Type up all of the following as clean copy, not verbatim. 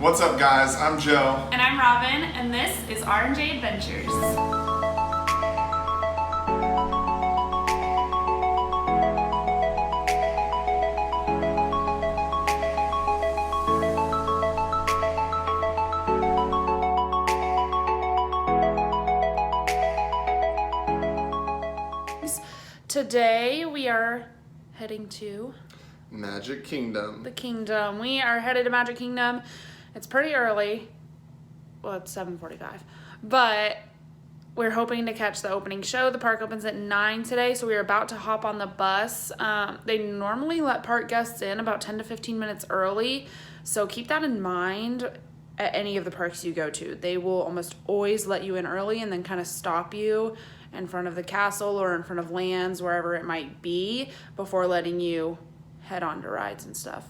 What's up, guys? I'm Joe. And I'm Robin, and this is R&J Adventures. Today we are heading to Magic Kingdom. the Kingdom. We are headed to Magic Kingdom. It's pretty early. Well, it's 7:45. But we're hoping to catch the opening show. The park opens at 9 today, so we're about to hop on the bus. They normally let park guests in about 10 to 15 minutes early, so keep that in mind at any of the parks you go to. They will almost always let you in early and then kind of stop you in front of the castle or in front of lands, wherever it might be, before letting you head on to rides and stuff.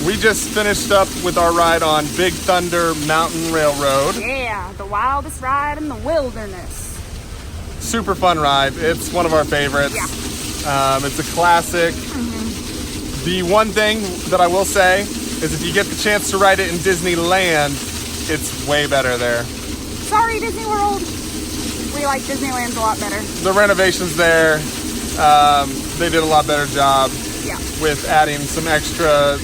We just finished up with our ride on Big Thunder Mountain Railroad. Yeah, the wildest ride in the wilderness. Super fun ride. It's one of our favorites. Yeah. It's a classic. The one thing that I will say is if you get the chance to ride it in Disneyland, it's way better there. Sorry, Disney World. We like Disneyland's a lot better. The renovations there, they did a lot better job Yeah. with adding some extra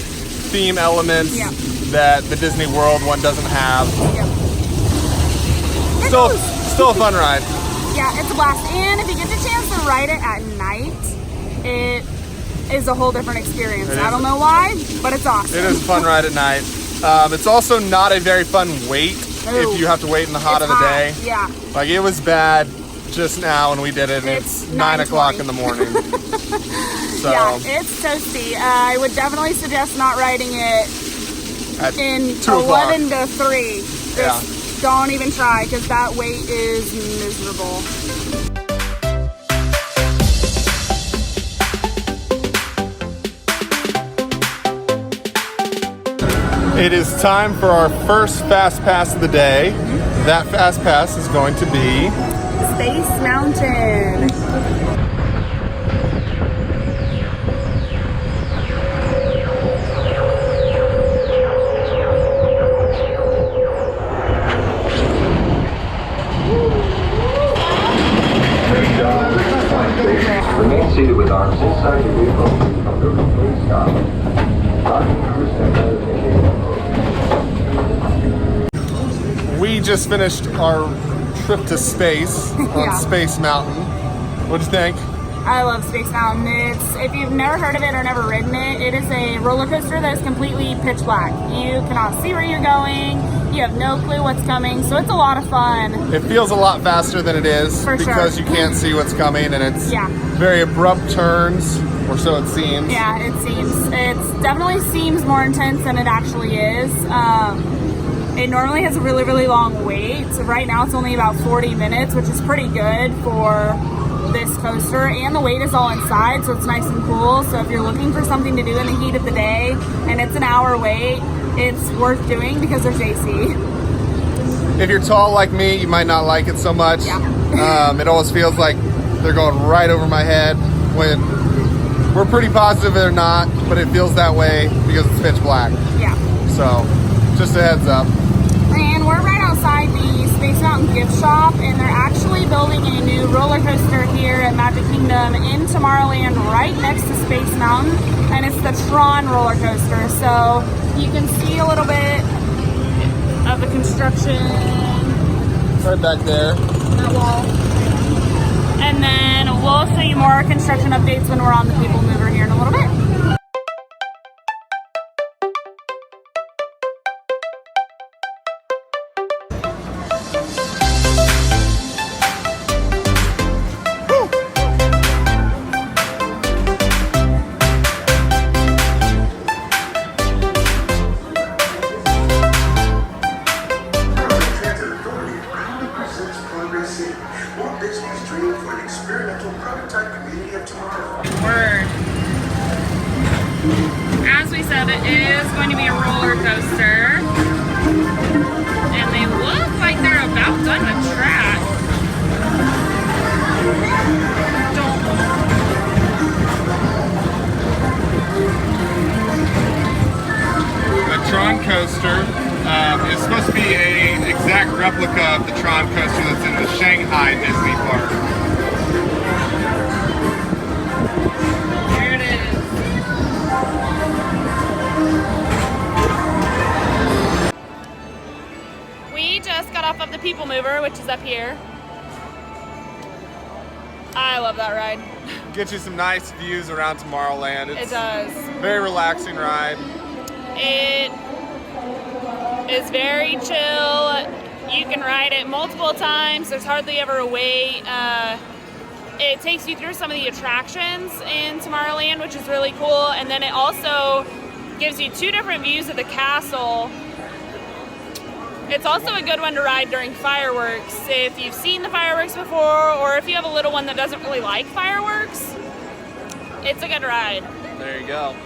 theme elements Yeah. that the Disney World one doesn't have. Yeah. Still a fun ride. Yeah, it's a blast. And if you get the chance to ride it at night, it is a whole different experience. I don't know why, but it's awesome. It is a fun ride at night. It's also not a very fun wait No. if you have to wait in the hot It's of the hot. day. Yeah. Like, it was bad just now when we did it. It's It's 9 o'clock 9:20. in the morning. So Yeah, it's toasty. I would definitely suggest not riding it at in 2 o'clock. 11 to 3. Yeah. Just don't even try, because that wait is miserable. It is time for our first Fast Pass of the day. That Fast Pass is going to be Space Mountain. Remain seated with arms inside your vehicle from the complete stop. We just finished our trip to space on Yeah. Space Mountain. What'd you think? I love Space Mountain. If you've never heard of it or never ridden it, it is a roller coaster that is completely pitch black. You cannot see where you're going. You have no clue what's coming, so it's a lot of fun. It feels a lot faster than it is For because sure. you can't see what's coming, and it's Yeah. very abrupt turns, or so it seems. Yeah, it seems. It definitely seems more intense than it actually is. It normally has a really, really long wait. So right now it's only about 40 minutes, which is pretty good for this coaster. And the wait is all inside, so it's nice and cool. So if you're looking for something to do in the heat of the day and it's an hour wait, it's worth doing because there's AC. If you're tall like me, you might not like it so much. Yeah. It always feels like they're going right over my head when we're pretty positive they're not, but it feels that way because it's pitch black. Yeah. So, just a heads up. And we're right outside the Space Mountain gift shop, and they're actually building a new roller coaster here at Magic Kingdom in Tomorrowland right next to Space Mountain, and it's the Tron roller coaster. So you can see a little bit of the construction, Right back there. that wall. And then we'll show you more construction updates when we're on the People Mover here in a little bit. Word. As we said, it is going to be a roller coaster. And they look like they're about done the track. The Tron coaster is supposed to be an exact replica of the Tron coaster that's in the Shanghai Disney park. There it is. We just got off of the People Mover, which is up here. I love that ride. Get you some nice views around Tomorrowland. It It's does. a very relaxing ride. It is very chill. You can ride it multiple times. There's hardly ever a wait. It takes you through some of the attractions in Tomorrowland, which is really cool. And then it also gives you two different views of the castle. It's also a good one to ride during fireworks. If you've seen the fireworks before, or if you have a little one that doesn't really like fireworks, it's a good ride. There you go.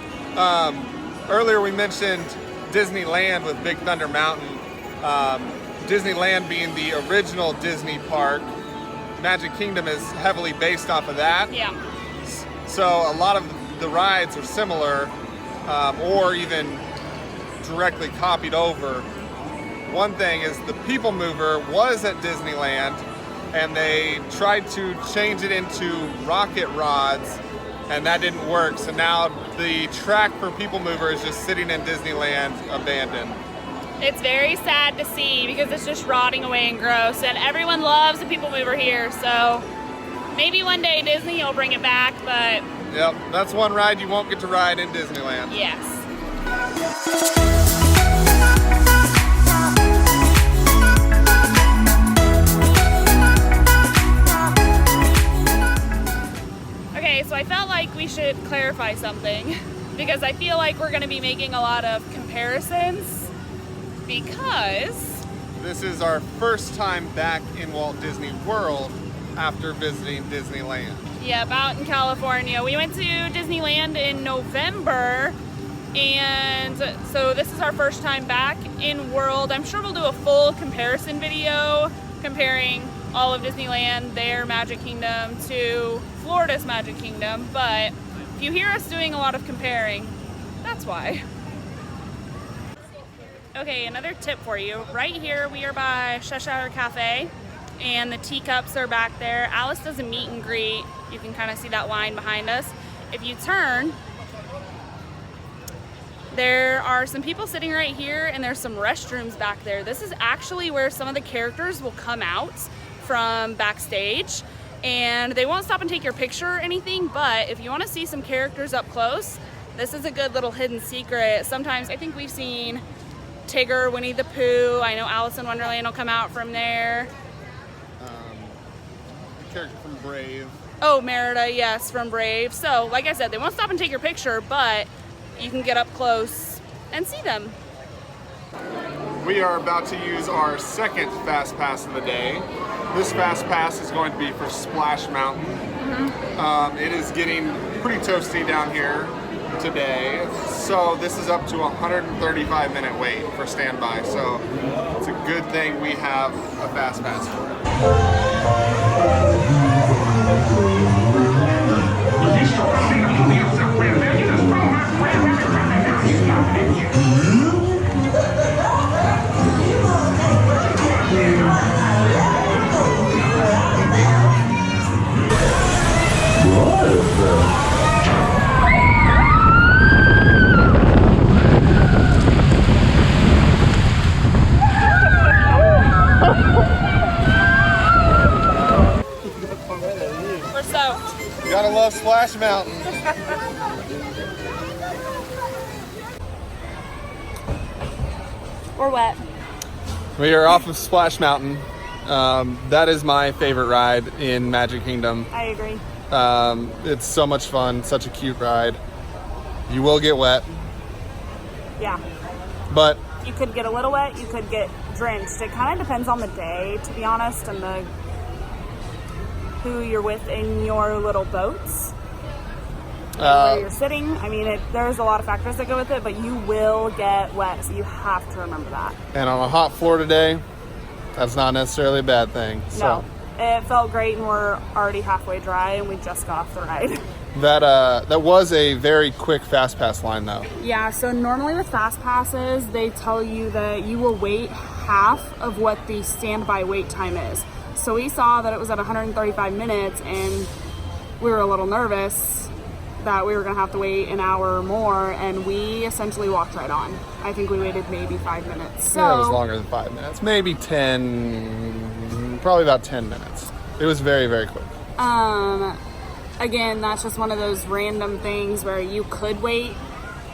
Earlier we mentioned Disneyland with Big Thunder Mountain. Disneyland being the original Disney park, Magic Kingdom is heavily based off of that. Yeah. So a lot of the rides are similar, or even directly copied over. One thing is the People Mover was at Disneyland, and they tried to change it into rocket rods, and that didn't work. So now the track for People Mover is just sitting in Disneyland, abandoned. It's very sad to see because it's just rotting away and gross, and everyone loves the People Mover here, so maybe one day Disney will bring it back, but Yep, that's one ride you won't get to ride in Disneyland. yes. Okay, so I felt like we should clarify something because I feel like we're going to be making a lot of comparisons because This is our first time back in Walt Disney World after visiting Disneyland. yeah, out in California. We went to Disneyland in November, and so this is our first time back in World. I'm sure we'll do a full comparison video comparing all of Disneyland, their Magic Kingdom, to Florida's Magic Kingdom, but if you hear us doing a lot of comparing, that's why. Okay, another tip for you. Right here, we are by Cheshire Cafe, and the teacups are back there. Alice does a meet and greet. You can kind of see that line behind us. If you turn, there are some people sitting right here, and there's some restrooms back there. This is actually where some of the characters will come out from backstage, and they won't stop and take your picture or anything, but if you want to see some characters up close, this is a good little hidden secret. Sometimes I think we've seen Tigger, Winnie the Pooh. I know Alice in Wonderland will come out from there. The character from Brave. Oh, Merida, yes, from Brave. So, like I said, they won't stop and take your picture, but you can get up close and see them. We are about to use our second Fast Pass of the day. This Fast Pass is going to be for Splash Mountain. It is getting pretty toasty down here today, so this is up to a 135-minute wait for standby, so it's a good thing we have a Fast Pass for We're soaked. You gotta love Splash Mountain. We're wet. We are off of Splash Mountain. That is my favorite ride in Magic Kingdom. I agree. It's so much fun, such a cute ride. You will get wet, Yeah. but You could get a little wet, you could get drenched. It kind of depends on the day, to be honest, and who you're with in your little boats. where you're sitting. I mean, there's a lot of factors that go with it, but you will get wet, so you have to remember that. And on a hot Florida day, that's not necessarily a bad thing. No, it felt great, and we're already halfway dry, and we just got off the ride. That was a very quick fast pass line, though. Yeah, so normally with fast passes, they tell you that you will wait half of what the standby wait time is. So we saw that it was at 135 minutes, and we were a little nervous that we were going to have to wait an hour or more, and we essentially walked right on. I think we waited maybe 5 minutes. So Yeah, it was longer than 5 minutes. Maybe 10, probably about 10 minutes. It was very, very quick. Again, that's just one of those random things where you could wait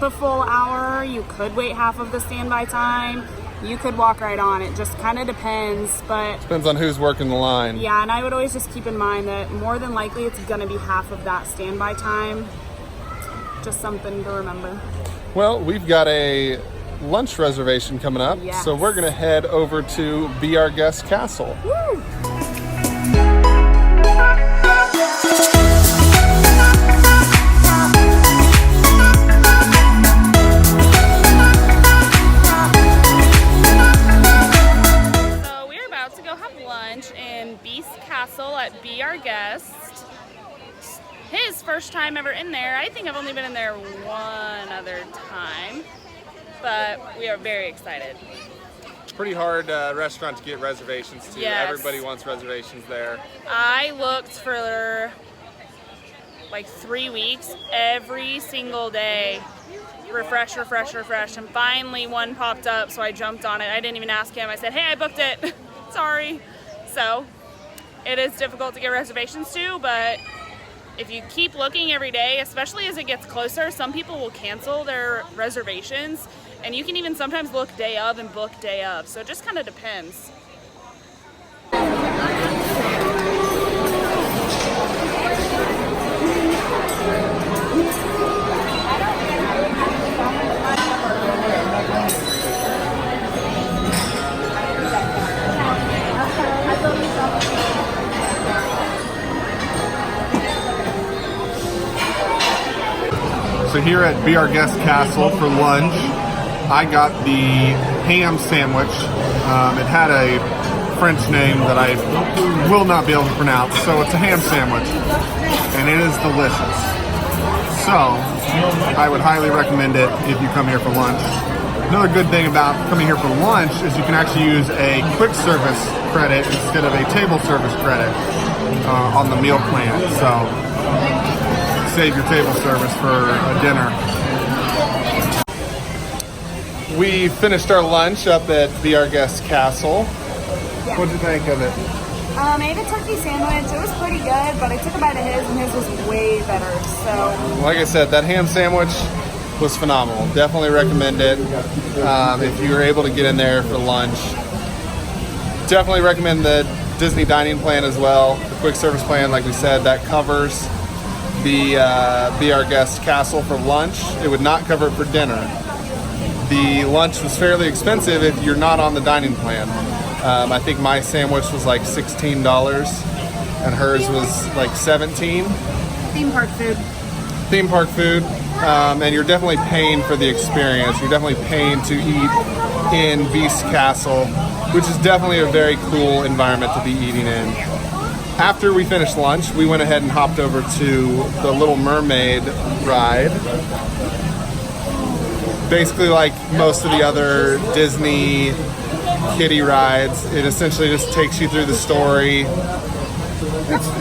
the full hour, you could wait half of the standby time, you could walk right on. It just kind of depends, but Depends on who's working the line. yeah, and I would always just keep in mind that more than likely it's going to be half of that standby time. Just something to remember. Well, we've got a lunch reservation coming up, Yes. so we're going to head over to Be Our Guest Castle. Woo! So we're about to go have lunch in Beast Castle at Be Our Guest. His first time ever in there. I think I've only been in there one other time, but we are very excited. Pretty hard restaurant to get reservations to. Yes. Everybody wants reservations there. I looked for like 3 weeks, every single day. Refresh, and finally one popped up, so I jumped on it. I didn't even ask him. I said, hey, I booked it. Sorry. So it is difficult to get reservations to, but if you keep looking every day, especially as it gets closer, some people will cancel their reservations, and you can even sometimes look day of and book day of. So it just kind of depends. So here at Be Our Guest Castle for lunch, I got the ham sandwich. It had a French name that I will not be able to pronounce, so it's a ham sandwich, and it is delicious. So I would highly recommend it if you come here for lunch. Another good thing about coming here for lunch is you can actually use a quick service credit instead of a table service credit on the meal plan. So save your table service for a dinner. We finished our lunch up at Be Our Guest Castle. Yeah. What'd you think of it? I ate a turkey sandwich. It was pretty good, but I took a bite of his, and his was way better. So, Like I said, that ham sandwich was phenomenal. Definitely recommend it if you were able to get in there for lunch. Definitely recommend the Disney dining plan as well. The quick service plan, like we said, that covers the Be Our Guest Castle for lunch. It would not cover it for dinner. The lunch was fairly expensive if you're not on the dining plan. I think my sandwich was like $16 and hers was like $17. theme park food. Theme park food, and you're definitely paying for the experience. You're definitely paying to eat in Beast Castle, which is definitely a very cool environment to be eating in. After we finished lunch, we went ahead and hopped over to the Little Mermaid ride. Basically like most of the other Disney kiddie rides, it essentially just takes you through the story.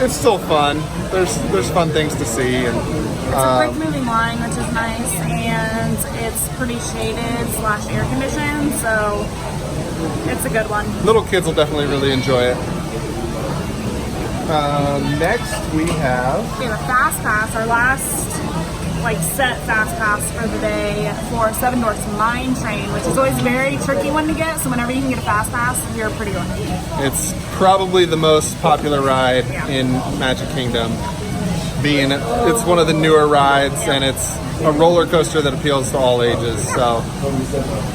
It's still fun. There's fun things to see, and It's a quick moving line, which is nice, and it's pretty shaded / air conditioned, so it's a good one. little kids will definitely really enjoy it. Next we have We have a fast pass, our last set fast pass for the day for Seven Dwarfs Mine Train, which is always a very tricky one to get, so whenever you can get a fast pass, you're pretty lucky. It's probably the most popular ride in Magic Kingdom, being it's one of the newer rides, and it's a roller coaster that appeals to all ages. So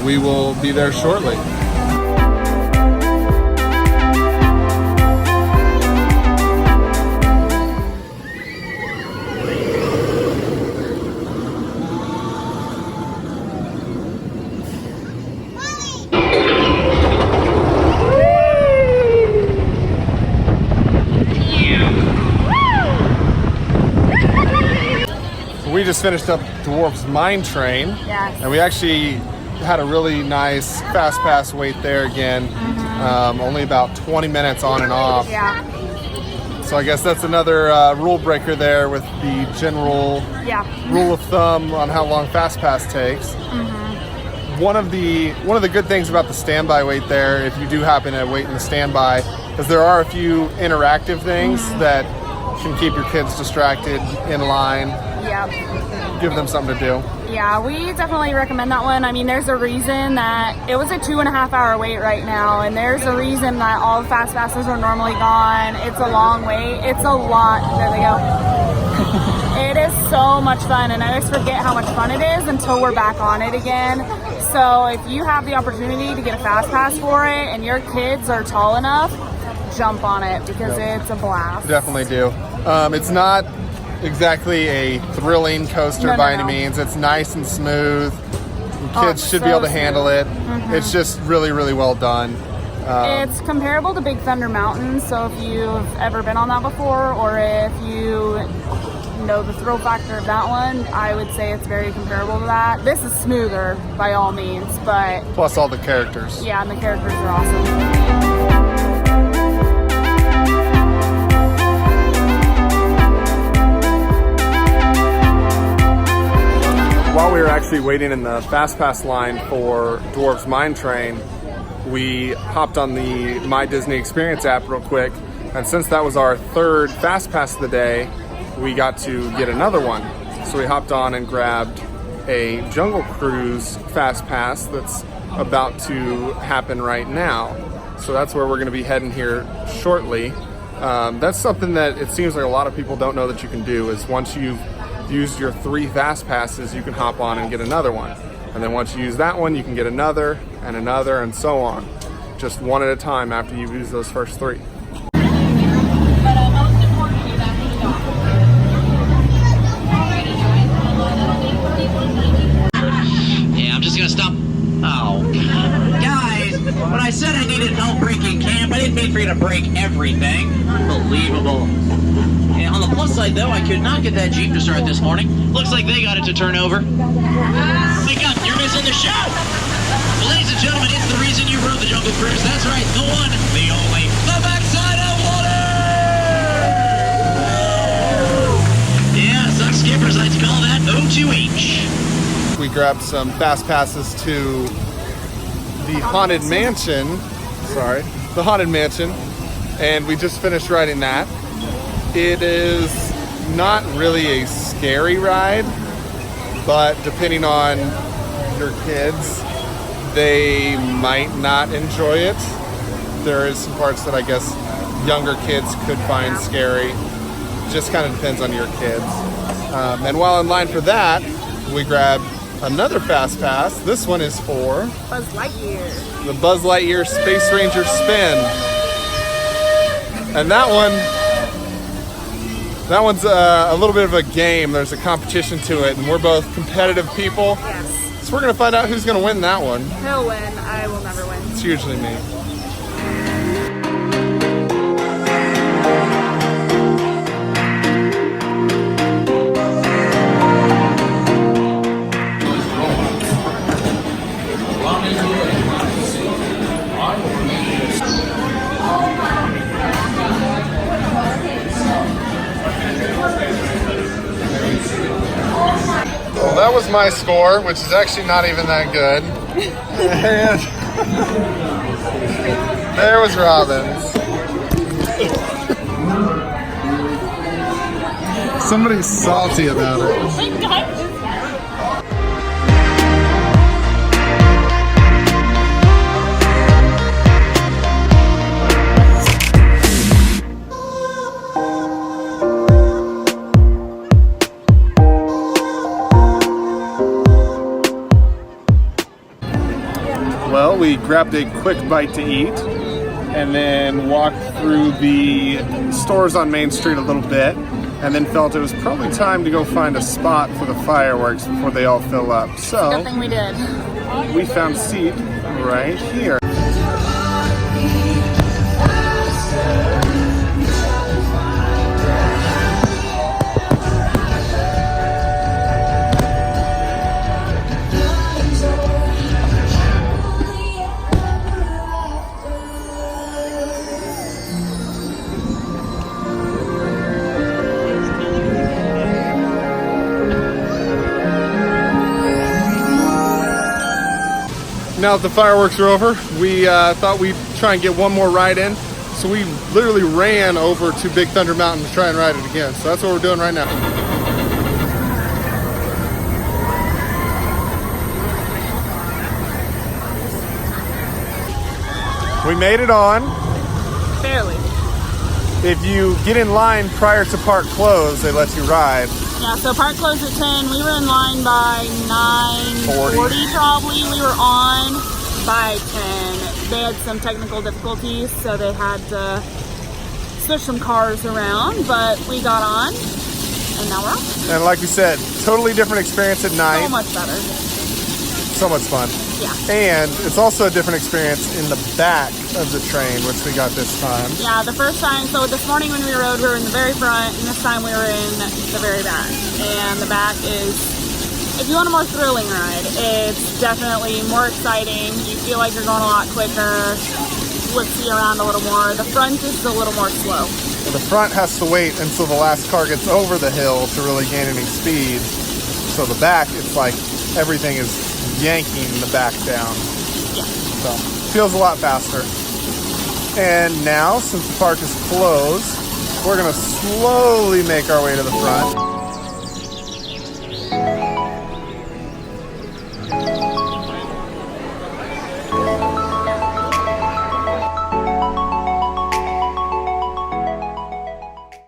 we will be there shortly. just finished up Dwarf's Mine Train. Yes. And we actually had a really nice fast pass wait there again. Only about 20 minutes on and off. Yeah. So I guess that's another rule breaker there with the general rule of thumb on how long fast pass takes. One of the good things about the standby wait there, if you do happen to wait in the standby, is there are a few interactive things that can keep your kids distracted in line. Yep. Give them something to do. Yeah, we definitely recommend that one. I mean, there's a reason that it was a 2.5 hour wait right now, and there's a reason that all the fast passes are normally gone. It's a long wait. It's a lot. There they go. It is so much fun, and I always forget how much fun it is until we're back on it again. So if you have the opportunity to get a fast pass for it and your kids are tall enough, jump on it because it's a blast. Definitely do. It's not exactly a thrilling coaster by any means. It's nice and smooth. Kids should be able to handle it. It's just really, really well done. It's comparable to Big Thunder Mountain, so if you've ever been on that before, or if you know the thrill factor of that one, I would say it's very comparable to that. This is smoother by all means, but plus all the characters. Yeah, and the characters are awesome. While we were actually waiting in the fast pass line for Dwarf's Mine Train, we hopped on the My Disney Experience app real quick, and since that was our third fast pass of the day, we got to get another one. So we hopped on and grabbed a Jungle Cruise fast pass that's about to happen right now. So that's where we're going to be heading here shortly. That's something that it seems like a lot of people don't know that you can do, is once you've used your 3 fast passes, you can hop on and get another one. And then once you use that one, you can get another and another and so on. Just one at a time after you've used those first 3. Yeah, I'm just gonna stop. Oh. Guys, when I said I needed help breaking camp, I didn't mean for you to break everything. Unbelievable. And on the plus side, though, I could not get that Jeep to start this morning. Looks like they got it to turn over. Wake up, you're missing the show! Well, ladies and gentlemen, it's the reason you rode the Jungle Cruise. That's right, the one, the only, the backside of water! Yeah, some skippers like to call that O2H. We grabbed some fast passes to the Haunted Mansion. The Haunted Mansion. And we just finished riding that. It is not really a scary ride, but depending on your kids, they might not enjoy it. There is some parts that I guess younger kids could find scary. Just kind of depends on your kids. And while in line for that, we grabbed another fast pass. This one is for Buzz Lightyear. The Buzz Lightyear Space Ranger Spin. And that one's a little bit of a game. There's a competition to it, and we're both competitive people. Yes. So we're gonna find out who's gonna win that one. He'll win. I will never win. It's usually me. Well, that was my score, which is actually not even that good. And there was Robin's. Somebody's salty about it. Well, we grabbed a quick bite to eat and then walked through the stores on Main Street a little bit and then felt it was probably time to go find a spot for the fireworks before they all fill up. So Good thing we did. we found a seat right here. now that the fireworks are over, we thought we'd try and get one more ride in. So we literally ran over to Big Thunder Mountain to try and ride it again. So that's what we're doing right now. We made it on. Barely. If you get in line prior to park close, they let you ride. Yeah, so park closed at 10. We were in line by 9:40 probably. We were on by 10. They had some technical difficulties, so they had to switch some cars around, but we got on, and now we're off. And like we said, totally different experience at night. So much better. So much fun. Yeah. And it's also a different experience in the back of the train, which we got this time. Yeah, the first time, so this morning when we rode, we were in the very front, and this time we were in the very back. And the back is, if you want a more thrilling ride, it's definitely more exciting. You feel like you're going a lot quicker. Let's see around a little more. The front is a little more slow. And the front has to wait until the last car gets over the hill to really gain any speed. So the back, it's like everything is yanking the back down. Yeah. So feels a lot faster. And now, since the park is closed, we're gonna slowly make our way to the front.